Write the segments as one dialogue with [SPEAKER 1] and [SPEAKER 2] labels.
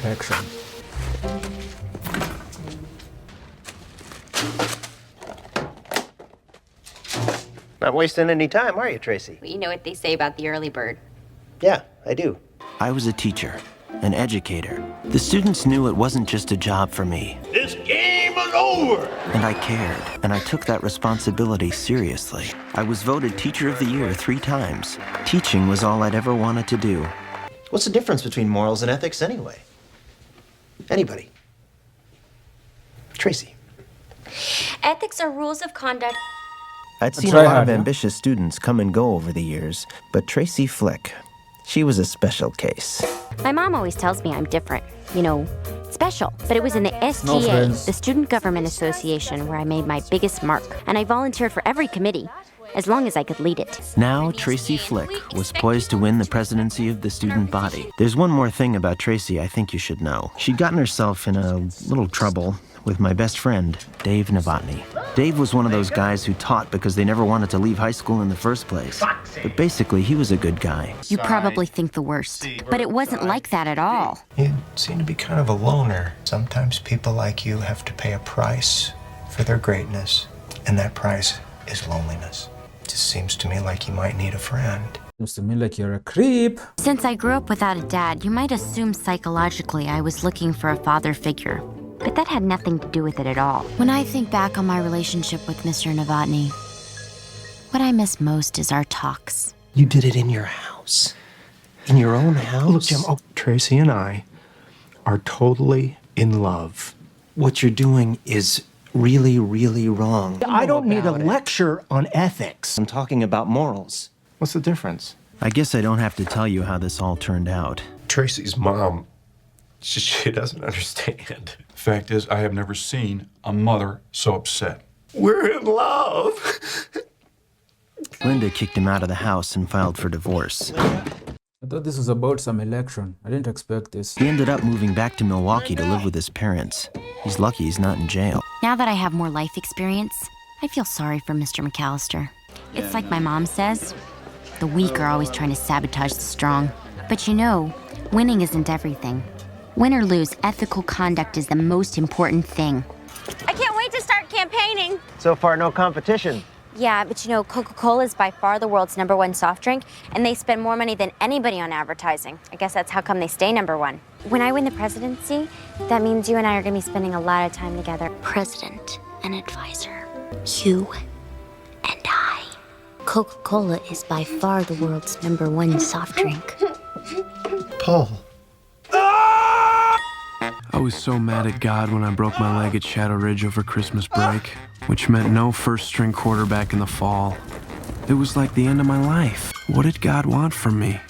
[SPEAKER 1] election.
[SPEAKER 2] Not wasting any time, are you, Tracy?
[SPEAKER 3] Well, you know what they say about the early bird.
[SPEAKER 2] Yeah, I do.
[SPEAKER 4] I was a teacher, an educator. The students knew it wasn't just a job for me.
[SPEAKER 5] This game is over!
[SPEAKER 4] And I cared, and I took that responsibility seriously. I was voted Teacher of the Year 3 times. Teaching was all I'd ever wanted to do.
[SPEAKER 2] What's the difference between morals and ethics anyway? Anybody? Tracy.
[SPEAKER 3] Ethics are rules of conduct.
[SPEAKER 4] I'd seen
[SPEAKER 1] try
[SPEAKER 4] a lot
[SPEAKER 1] hard,
[SPEAKER 4] of
[SPEAKER 1] yeah?
[SPEAKER 4] ambitious students come and go over the years, but Tracy Flick, she was a special case.
[SPEAKER 3] My mom always tells me I'm different. You know, special. But it was in the SGA,
[SPEAKER 1] friends.
[SPEAKER 3] the Student Government Association, where I made my biggest mark. And I volunteered for every committee, as long as I could lead it.
[SPEAKER 4] Now, Tracy Flick was poised to win the presidency of the student body. There's one more thing about Tracy I think you should know. She'd gotten herself in a little trouble with my best friend, Dave Novotny. Dave was one of those guys who taught because they never wanted to leave high school in the first place. But basically, he was a good guy.
[SPEAKER 3] You probably think the worst, but it wasn't like that at all.
[SPEAKER 6] You seem to be kind of a loner. Sometimes people like you have to pay a price for their greatness, and that price is loneliness. Just seems to me like you might need a friend.
[SPEAKER 1] Seems to me like you're a creep.
[SPEAKER 3] Since I grew up without a dad, you might assume psychologically I was looking for a father figure. But that had nothing to do with it at all. When I think back on my relationship with Mr. Novotny, what I miss most is our talks.
[SPEAKER 6] You did it in your house. In your own house? Look, Jim, Tracy and I are totally in love.
[SPEAKER 4] What you're doing is really, really wrong.
[SPEAKER 6] I don't need a lecture on ethics.
[SPEAKER 4] I'm talking about morals.
[SPEAKER 6] What's the difference?
[SPEAKER 4] I guess I don't have to tell you how this all turned out.
[SPEAKER 7] Tracy's mom, she doesn't understand.
[SPEAKER 5] Fact is, I have never seen a mother so upset.
[SPEAKER 7] We're in love.
[SPEAKER 4] Linda kicked him out of the house and filed for divorce.
[SPEAKER 1] I thought this was about some election. I didn't expect this.
[SPEAKER 4] He ended up moving back to Milwaukee to live with his parents. He's lucky he's not in jail.
[SPEAKER 3] Now that I have more life experience, I feel sorry for Mr. McAllister. It's like my mom says, the weak are always trying to sabotage the strong. But you know, winning isn't everything. Win or lose, ethical conduct is the most important thing. I can't wait to start campaigning.
[SPEAKER 2] So far, no competition.
[SPEAKER 3] Yeah, but you know, Coca-Cola is by far the world's #1 soft drink, and they spend more money than anybody on advertising. I guess that's how come they stay #1. When I win the presidency, that means you and I are gonna be spending a lot of time together. President and advisor. You and I. Coca-Cola is by far the world's #1 soft drink.
[SPEAKER 6] Paul.
[SPEAKER 8] I was so mad at God when I broke my leg at Shadow Ridge over Christmas break, which meant no first-string quarterback in the fall. It was like the end of my life. What did God want from me?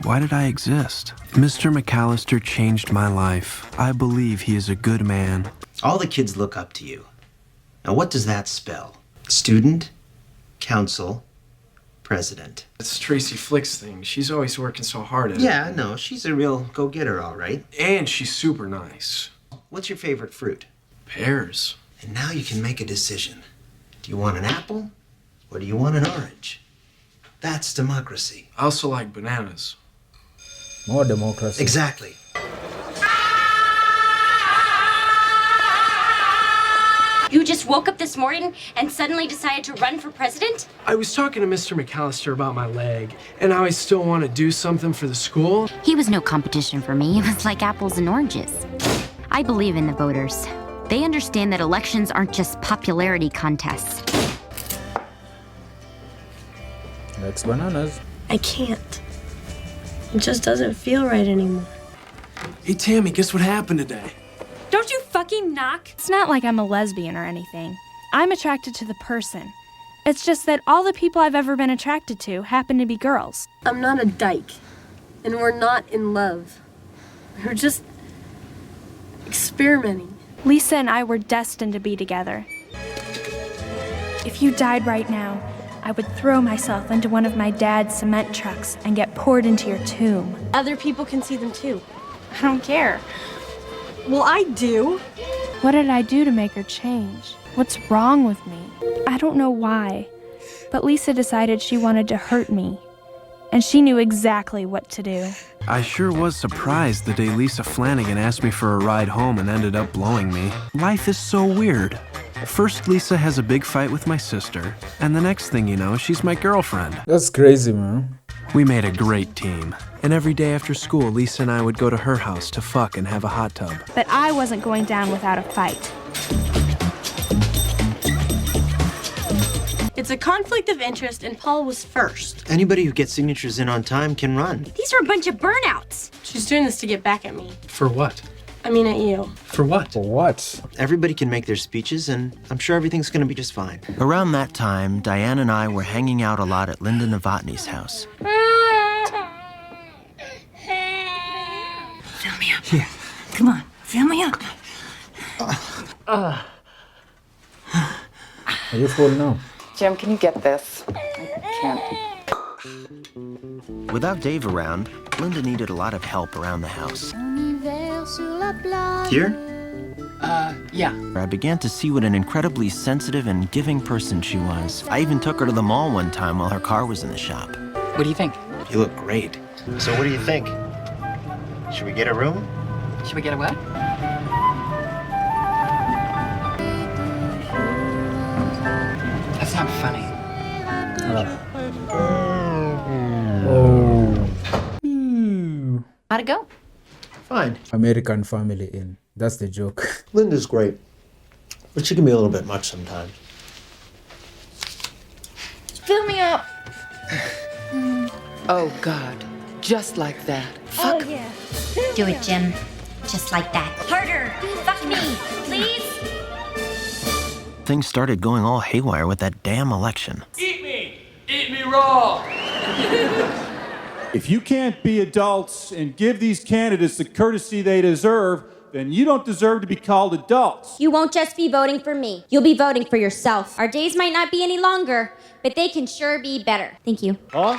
[SPEAKER 8] Why did I exist? Mr. McAllister changed my life. I believe he is a good man.
[SPEAKER 4] All the kids look up to you. Now, what does that spell? Student, council, president.
[SPEAKER 9] It's Tracy Flick's thing. She's always working so hard at it.
[SPEAKER 4] Yeah, no, she's a real go-getter, all right.
[SPEAKER 9] And she's super nice.
[SPEAKER 4] What's your favorite fruit?
[SPEAKER 9] Pears.
[SPEAKER 4] And now you can make a decision. Do you want an apple or do you want an orange? That's democracy.
[SPEAKER 9] I also like bananas.
[SPEAKER 1] More democracy.
[SPEAKER 4] Exactly.
[SPEAKER 3] You just woke up this morning and suddenly decided to run for president?
[SPEAKER 9] I was talking to Mr. McAllister about my leg, and how I still want to do something for the school.
[SPEAKER 3] He was no competition for me. It was like apples and oranges. I believe in the voters. They understand that elections aren't just popularity contests.
[SPEAKER 1] Likes bananas.
[SPEAKER 10] I can't. It just doesn't feel right anymore.
[SPEAKER 9] Hey, Tammy, guess what happened today?
[SPEAKER 10] Don't you fucking knock?
[SPEAKER 11] It's not like I'm a lesbian or anything. I'm attracted to the person. It's just that all the people I've ever been attracted to happen to be girls.
[SPEAKER 10] I'm not a dyke. And we're not in love. We're just experimenting.
[SPEAKER 11] Lisa and I were destined to be together. If you died right now, I would throw myself into one of my dad's cement trucks and get poured into your tomb.
[SPEAKER 10] Other people can see them too.
[SPEAKER 11] I don't care.
[SPEAKER 10] Well, I do.
[SPEAKER 11] What did I do to make her change? What's wrong with me? I don't know why, but Lisa decided she wanted to hurt me. and she knew exactly what to do.
[SPEAKER 8] I sure was surprised the day Lisa Flanagan asked me for a ride home and ended up blowing me. Life is so weird. First, Lisa has a big fight with my sister, and the next thing you know, she's my girlfriend.
[SPEAKER 1] That's crazy, man.
[SPEAKER 8] We made a great team, and every day after school, Lisa and I would go to her house to fuck and have a hot tub.
[SPEAKER 11] But I wasn't going down without a fight.
[SPEAKER 10] It's a conflict of interest, and Paul was first.
[SPEAKER 4] Anybody who gets signatures in on time can run.
[SPEAKER 3] These are a bunch of burnouts.
[SPEAKER 10] She's doing this to get back at me.
[SPEAKER 9] For what?
[SPEAKER 10] I mean, at you.
[SPEAKER 9] For what?
[SPEAKER 1] For what?
[SPEAKER 4] Everybody can make their speeches, and I'm sure everything's gonna be just fine. Around that time, Diane and I were hanging out a lot at Linda Novotny's house.
[SPEAKER 12] Fill me up. Here. Come on, fill me up.
[SPEAKER 1] Are you full now?
[SPEAKER 12] Jim, can you get this? I can't.
[SPEAKER 4] Without Dave around, Linda needed a lot of help around the house. Here?
[SPEAKER 12] Yeah.
[SPEAKER 4] I began to see what an incredibly sensitive and giving person she was. I even took her to the mall one time while her car was in the shop.
[SPEAKER 12] What do you think?
[SPEAKER 4] You look great.
[SPEAKER 2] So what do you think? Should we get a room?
[SPEAKER 12] Should we get a what? That's not funny. How'd it go?
[SPEAKER 2] Fine.
[SPEAKER 1] American Family in. That's the joke.
[SPEAKER 7] Linda's great, but she can be a little bit much sometimes.
[SPEAKER 12] Fill me up. Oh, God. Just like that. Fuck.
[SPEAKER 3] Oh, yeah. Do it, Jim. Just like that. Harder. Fuck me, please.
[SPEAKER 4] Things started going all haywire with that damn election.
[SPEAKER 13] Eat me! Eat me raw!
[SPEAKER 14] If you can't be adults and give these candidates the courtesy they deserve, then you don't deserve to be called adults.
[SPEAKER 3] You won't just be voting for me. You'll be voting for yourself. Our days might not be any longer, but they can sure be better. Thank you.
[SPEAKER 14] Huh?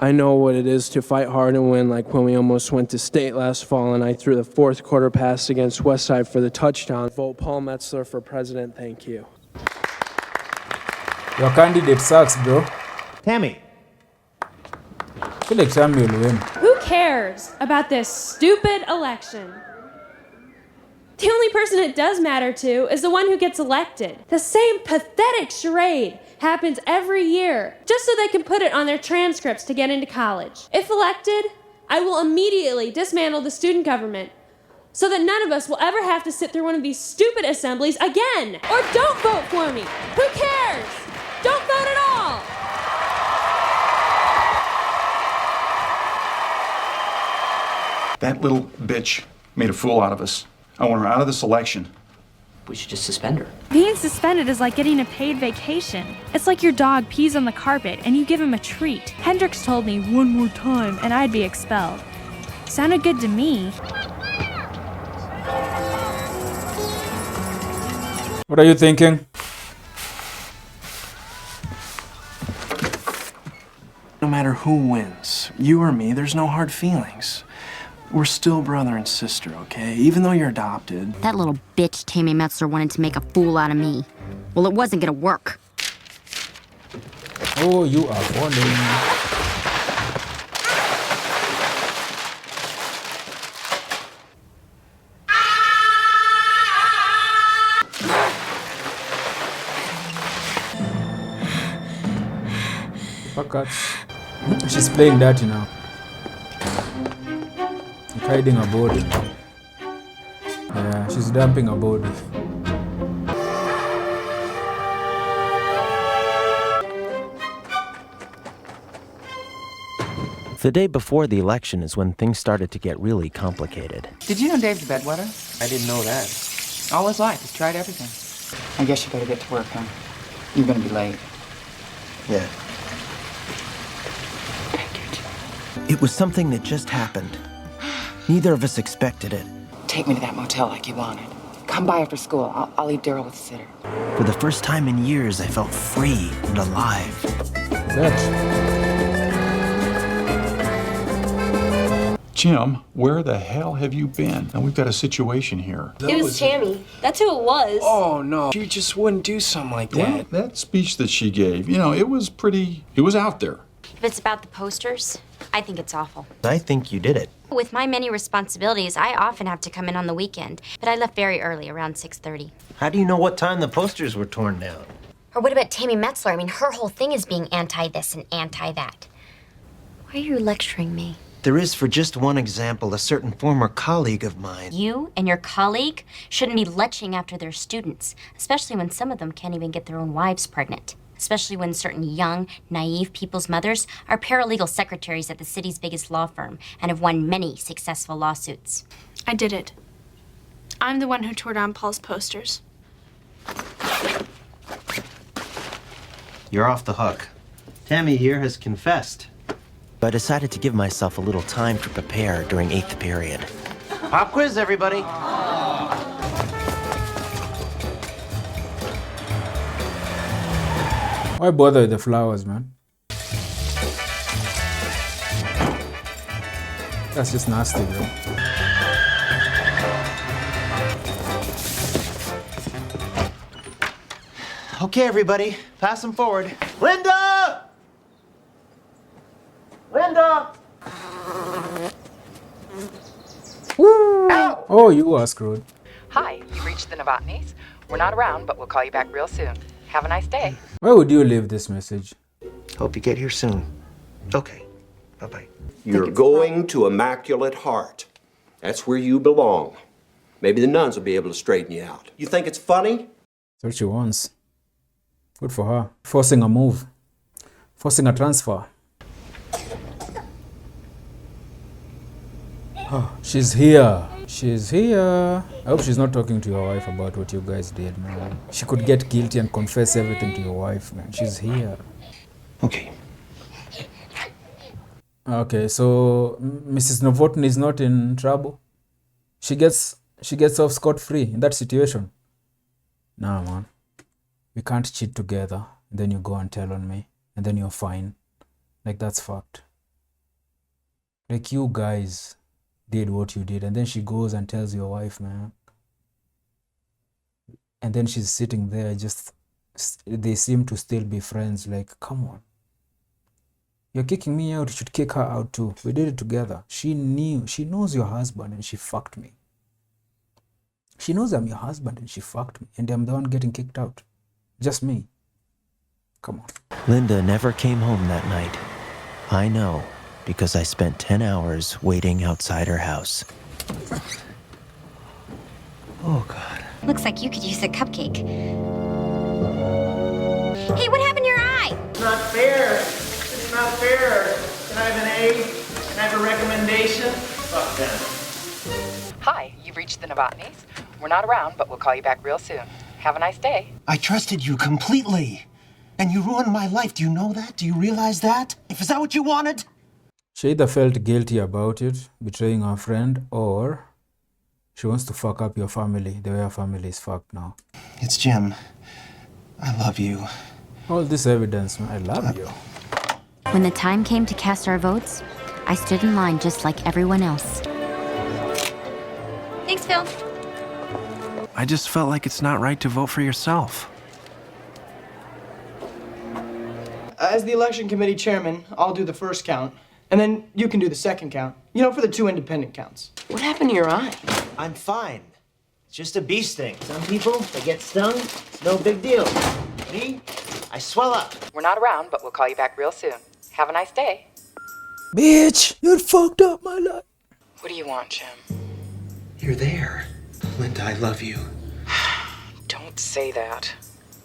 [SPEAKER 9] I know what it is to fight hard and win, like when we almost went to state last fall and I threw the fourth quarter pass against Westside for the touchdown. Vote Paul Metzler for president, thank you.
[SPEAKER 1] Your candidate sucks, bro.
[SPEAKER 6] Tammy.
[SPEAKER 1] I feel like Tammy will win.
[SPEAKER 11] Who cares about this stupid election? The only person it does matter to is the one who gets elected. The same pathetic charade happens every year, just so they can put it on their transcripts to get into college. If elected, I will immediately dismantle the student government so that none of us will ever have to sit through one of these stupid assemblies again. Or don't vote for me. Who cares? Don't vote at all.
[SPEAKER 5] That little bitch made a fool out of us. I want her out of this election.
[SPEAKER 12] We should just suspend her.
[SPEAKER 11] Being suspended is like getting a paid vacation. It's like your dog pees on the carpet and you give him a treat. Hendrix told me one more time and I'd be expelled. Sounded good to me.
[SPEAKER 1] What are you thinking?
[SPEAKER 8] No matter who wins, you or me, there's no hard feelings. We're still brother and sister, okay? Even though you're adopted.
[SPEAKER 3] That little bitch Tammy Metzler wanted to make a fool out of me. Well, it wasn't gonna work.
[SPEAKER 1] Oh, you are falling. Fuckers. She's playing dirty now. Hiding her body. Yeah, she's dumping her body.
[SPEAKER 4] The day before the election is when things started to get really complicated.
[SPEAKER 12] Did you know Dave's a bedwetter?
[SPEAKER 6] I didn't know that.
[SPEAKER 12] All his life, he's tried everything. I guess you better get to work, huh? You're gonna be late.
[SPEAKER 6] Yeah.
[SPEAKER 4] It was something that just happened. Neither of us expected it.
[SPEAKER 12] Take me to that motel like you wanted. Come by after school. I'll leave Daryl with the sitter.
[SPEAKER 4] For the first time in years, I felt free and alive.
[SPEAKER 5] Jim, where the hell have you been? Now, we've got a situation here.
[SPEAKER 10] It was Tammy. That's who it was.
[SPEAKER 8] Oh, no. She just wouldn't do something like that.
[SPEAKER 5] Well, that speech that she gave, it was out there.
[SPEAKER 3] If it's about the posters, I think it's awful.
[SPEAKER 4] I think you did it.
[SPEAKER 3] With my many responsibilities, I often have to come in on the weekend, but I left very early, around 6:30.
[SPEAKER 4] How do you know what time the posters were torn down?
[SPEAKER 3] Or what about Tammy Metzler? I mean, her whole thing is being anti-this and anti-that. Why are you lecturing me?
[SPEAKER 4] There is, for just one example, a certain former colleague of mine.
[SPEAKER 3] You and your colleague shouldn't be leching after their students, especially when some of them can't even get their own wives pregnant. Especially when certain young, naive people's mothers are paralegal secretaries at the city's biggest law firm and have won many successful lawsuits.
[SPEAKER 11] I did it. I'm the one who tore down Paul's posters.
[SPEAKER 4] You're off the hook. Tammy here has confessed. I decided to give myself a little time to prepare during 8th period. Pop quiz, everybody.
[SPEAKER 1] Why bother with the flowers, man? That's just nasty, bro.
[SPEAKER 4] Okay, everybody, pass them forward. Linda! Linda!
[SPEAKER 1] Ow! Oh, you are screwed.
[SPEAKER 15] Hi, you reached the Novotnys. We're not around, but we'll call you back real soon. Have a nice day.
[SPEAKER 1] Why would you leave this message?
[SPEAKER 4] Hope you get here soon. Okay, bye-bye.
[SPEAKER 16] You're going to Immaculate Heart. That's where you belong. Maybe the nuns will be able to straighten you out. You think it's funny?
[SPEAKER 1] That's what she wants. Good for her. Forcing a move. Forcing a transfer. Oh, she's here. She's here. I hope she's not talking to your wife about what you guys did, man. She could get guilty and confess everything to your wife, man. She's here.
[SPEAKER 4] Okay.
[SPEAKER 1] Okay, so Mrs. Novotny is not in trouble. She gets off scot-free in that situation. Nah, man. We can't cheat together. And then you go and tell on me. And then you're fine. Like, that's fucked. Like, you guys did what you did. And then she goes and tells your wife, man. And then she's sitting there just... They seem to still be friends. Like, come on. You're kicking me out. You should kick her out too. We did it together. She knows your husband and she fucked me. She knows I'm your husband and she fucked me. And I'm the one getting kicked out. Just me. Come on.
[SPEAKER 4] Linda never came home that night. I know, because I spent 10 hours waiting outside her house. Oh, God.
[SPEAKER 3] Looks like you could use a cupcake. Hey, what happened to your eye?
[SPEAKER 17] It's not fair. It's not fair. Can I have an A? Can I have a recommendation? Fuck them.
[SPEAKER 15] Hi, you've reached the Novotnys. We're not around, but we'll call you back real soon. Have a nice day.
[SPEAKER 6] I trusted you completely. And you ruined my life. Do you know that? Do you realize that? Is that what you wanted?
[SPEAKER 1] She either felt guilty about it, betraying her friend, or she wants to fuck up your family the way her family is fucked now.
[SPEAKER 6] It's Jim. I love you.
[SPEAKER 1] All this evidence, man. I love you.
[SPEAKER 3] When the time came to cast our votes, I stood in line just like everyone else. Thanks, Phil.
[SPEAKER 8] I just felt like it's not right to vote for yourself.
[SPEAKER 17] As the election committee chairman, I'll do the first count, and then you can do the second count. You know, for the 2 independent counts.
[SPEAKER 12] What happened to your eye?
[SPEAKER 4] I'm fine. It's just a bee sting. Some people, they get stung. It's no big deal. Me, I swell up.
[SPEAKER 15] We're not around, but we'll call you back real soon. Have a nice day.
[SPEAKER 1] Bitch, you fucked up my life.
[SPEAKER 15] What do you want, Jim?
[SPEAKER 6] You're there. Linda, I love you.
[SPEAKER 15] Don't say that.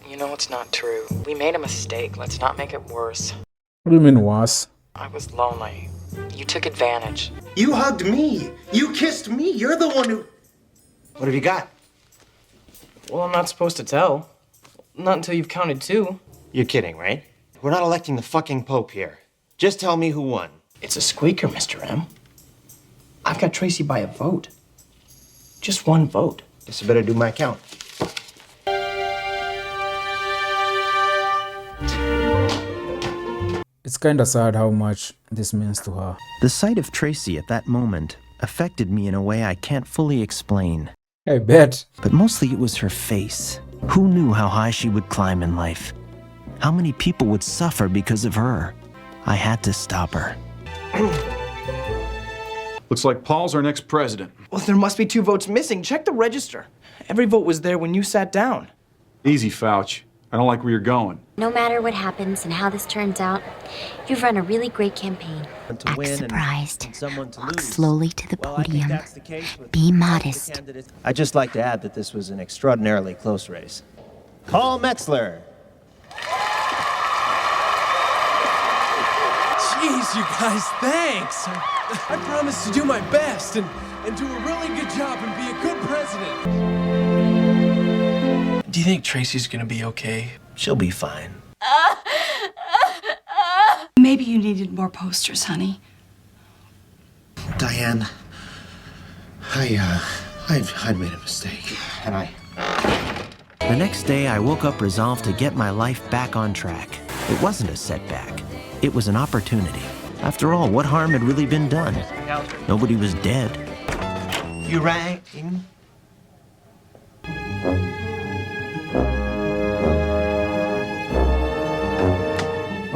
[SPEAKER 15] You know it's not true. We made a mistake. Let's not make it worse.
[SPEAKER 1] What do you mean was?
[SPEAKER 15] I was lonely. You took advantage.
[SPEAKER 6] You hugged me. You kissed me. You're the one who...
[SPEAKER 4] What have you got?
[SPEAKER 17] Well, I'm not supposed to tell. Not until you've counted 2.
[SPEAKER 4] You're kidding, right? We're not electing the fucking Pope here. Just tell me who won.
[SPEAKER 17] It's a squeaker, Mr. M. I've got Tracy by a vote. Just 1 vote.
[SPEAKER 4] Guess I better do my count.
[SPEAKER 1] It's kind of sad how much this means to her.
[SPEAKER 4] The sight of Tracy at that moment affected me in a way I can't fully explain.
[SPEAKER 1] I bet.
[SPEAKER 4] But mostly it was her face. Who knew how high she would climb in life? How many people would suffer because of her? I had to stop her.
[SPEAKER 5] Looks like Paul's our next president.
[SPEAKER 18] Well, there must be 2 votes missing. Check the register. Every vote was there when you sat down.
[SPEAKER 5] Easy, Fauch. I don't like where you're going.
[SPEAKER 3] No matter what happens and how this turns out, you've run a really great campaign. Act surprised. Walk slowly to the podium. Be modest.
[SPEAKER 4] I'd just like to add that this was an extraordinarily close race. Paul Metzler.
[SPEAKER 9] Jeez, you guys, thanks. I promise to do my best and do a really good job and be a good president. Do you think Tracy's gonna be okay?
[SPEAKER 4] She'll be fine.
[SPEAKER 19] Maybe you needed more posters, honey.
[SPEAKER 7] Diane, I'd made a mistake.
[SPEAKER 4] And The next day, I woke up resolved to get my life back on track. It wasn't a setback. It was an opportunity. After all, what harm had really been done? Nobody was dead.
[SPEAKER 7] You rang?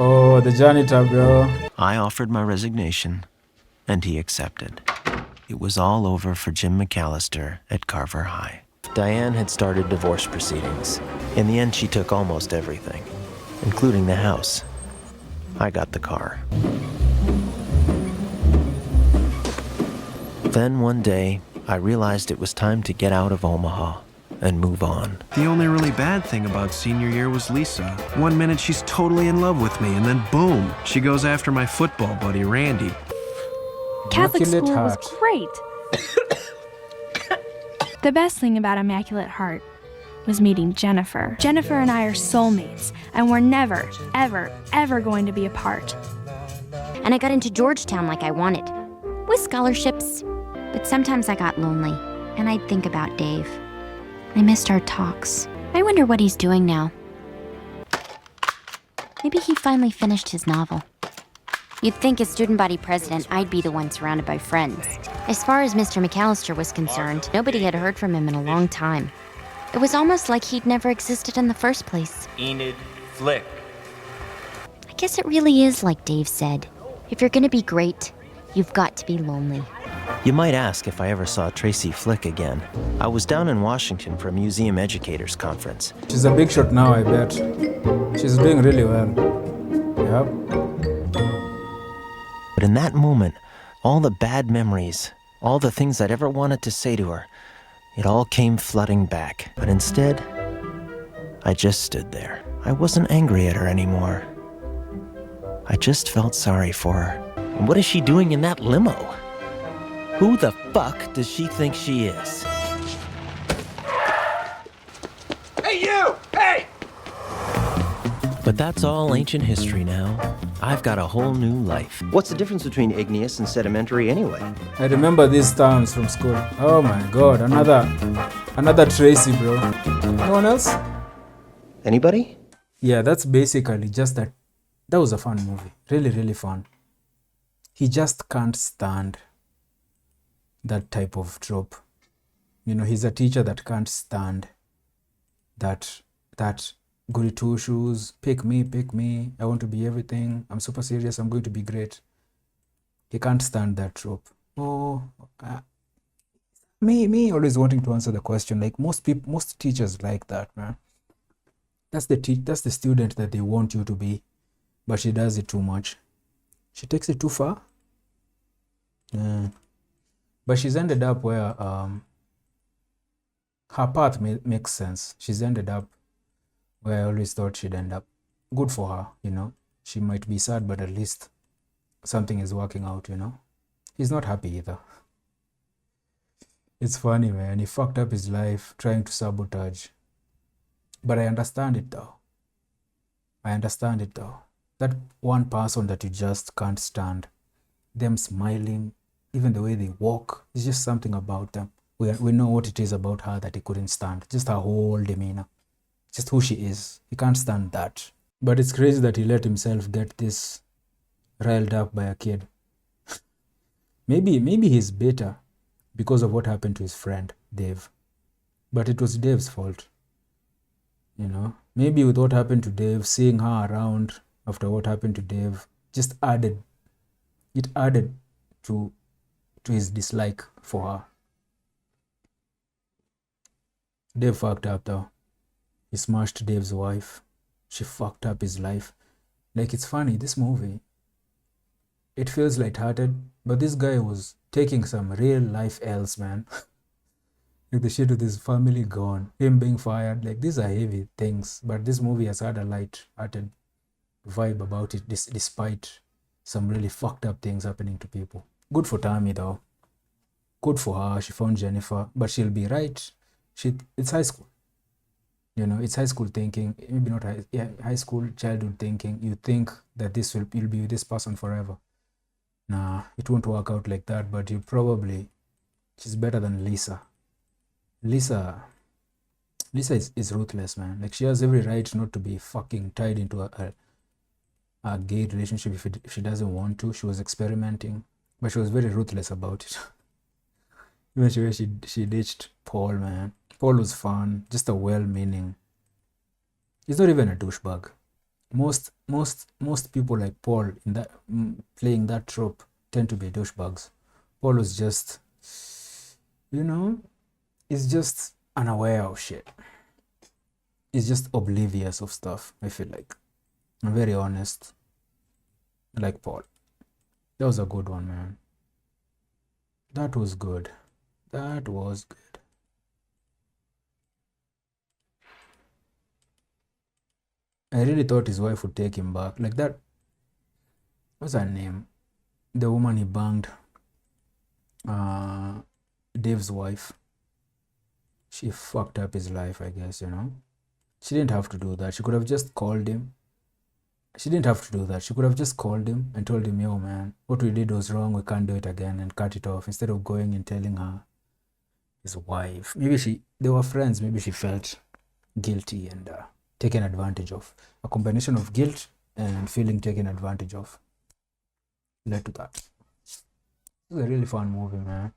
[SPEAKER 1] Oh, the janitor, bro.
[SPEAKER 4] I offered my resignation, and he accepted. It was all over for Jim McAllister at Carver High. Diane had started divorce proceedings. In the end, she took almost everything, including the house. I got the car. Then one day, I realized it was time to get out of Omaha and move on.
[SPEAKER 8] The only really bad thing about senior year was Lisa. One minute she's totally in love with me, and then boom, she goes after my football buddy, Randy.
[SPEAKER 20] Catholic
[SPEAKER 1] Immaculate
[SPEAKER 20] school was
[SPEAKER 1] Heart.
[SPEAKER 20] great. The best thing about Immaculate Heart was meeting Jennifer. Jennifer and I are soulmates, and we're never, ever, ever going to be apart.
[SPEAKER 3] And I got into Georgetown like I wanted, with scholarships. But sometimes I got lonely, and I'd think about Dave. I missed our talks. I wonder what he's doing now. Maybe he finally finished his novel. You'd think as student body president, I'd be the one surrounded by friends. As far as Mr. McAllister was concerned, nobody had heard from him in a long time. It was almost like he'd never existed in the first place.
[SPEAKER 17] Enid Flick.
[SPEAKER 3] I guess it really is like Dave said. If you're gonna be great, you've got to be lonely.
[SPEAKER 4] You might ask if I ever saw Tracy Flick again. I was down in Washington for a museum educators conference.
[SPEAKER 1] She's a big shot now, I bet. She's doing really well. Yep.
[SPEAKER 4] But in that moment, all the bad memories, all the things I'd ever wanted to say to her, it all came flooding back. But instead, I just stood there. I wasn't angry at her anymore. I just felt sorry for her. And what is she doing in that limo? Who the fuck does she think she is?
[SPEAKER 17] Hey, you! Hey!
[SPEAKER 4] But that's all ancient history now. I've got a whole new life.
[SPEAKER 2] What's the difference between igneous and sedimentary anyway?
[SPEAKER 1] I remember these terms from school. Oh my god, another Tracy, bro. No one else?
[SPEAKER 2] Anybody?
[SPEAKER 1] Yeah, that's basically just that. That was a fun movie. Really, really fun. He just can't stand that type of trope. You know, he's a teacher that can't stand that goody two shoes, pick me, I want to be everything, I'm super serious, I'm going to be great. He can't stand that trope. Me always wanting to answer the question, like most teachers like that, man. That's the student that they want you to be, but she does it too much. She takes it too far. But she's ended up where her path makes sense. She's ended up where I always thought she'd end up. Good for her, you know. She might be sad, but at least something is working out, you know. He's not happy either. It's funny, man. He fucked up his life trying to sabotage. But I understand it though. That one person that you just can't stand, them smiling, even the way they walk, it's just something about them. We know what it is about her that he couldn't stand. Just her whole demeanor. Just who she is. He can't stand that. But it's crazy that he let himself get this riled up by a kid. Maybe he's bitter because of what happened to his friend Dave, but it was Dave's fault. You know, maybe with what happened to Dave, seeing her around after what happened to Dave just added to his dislike for her. Dave fucked up though. He smashed Dave's wife. She fucked up his life. Like, it's funny, this movie, it feels lighthearted, but this guy was taking some real life L's, man. Like the shit with his family gone, him being fired, like these are heavy things, but this movie has had a light-hearted vibe about it despite some really fucked up things happening to people. Good for Tammy though. Good for her, she found Jennifer, but she'll be right. It's high school. You know, it's high school thinking, maybe not high school childhood thinking. You think that you'll be with this person forever. Nah, it won't work out like that, but she's better than Lisa. Lisa is ruthless, man. Like, she has every right not to be fucking tied into a gay relationship if she doesn't want to. She was experimenting, but she was very ruthless about it. Even she ditched Paul, man. Paul was fun, just a well-meaning. He's not even a douchebag. Most people like Paul in that playing that trope tend to be douchebags. Paul was just, you know, he's just unaware of shit. He's just oblivious of stuff, I feel like. I'm very honest. I like Paul. That was a good one, man. That was good. That was good. I really thought his wife would take him back. Like that. What's her name? The woman he banged. Dave's wife. She fucked up his life, I guess, you know. She didn't have to do that. She could have just called him. She didn't have to do that. She could have just called him and told him, yo, man, what we did was wrong. We can't do it again, and cut it off instead of going and telling her, his wife. Maybe they were friends. Maybe she felt guilty and taken advantage of. A combination of guilt and feeling taken advantage of led to that. It was a really fun movie, man.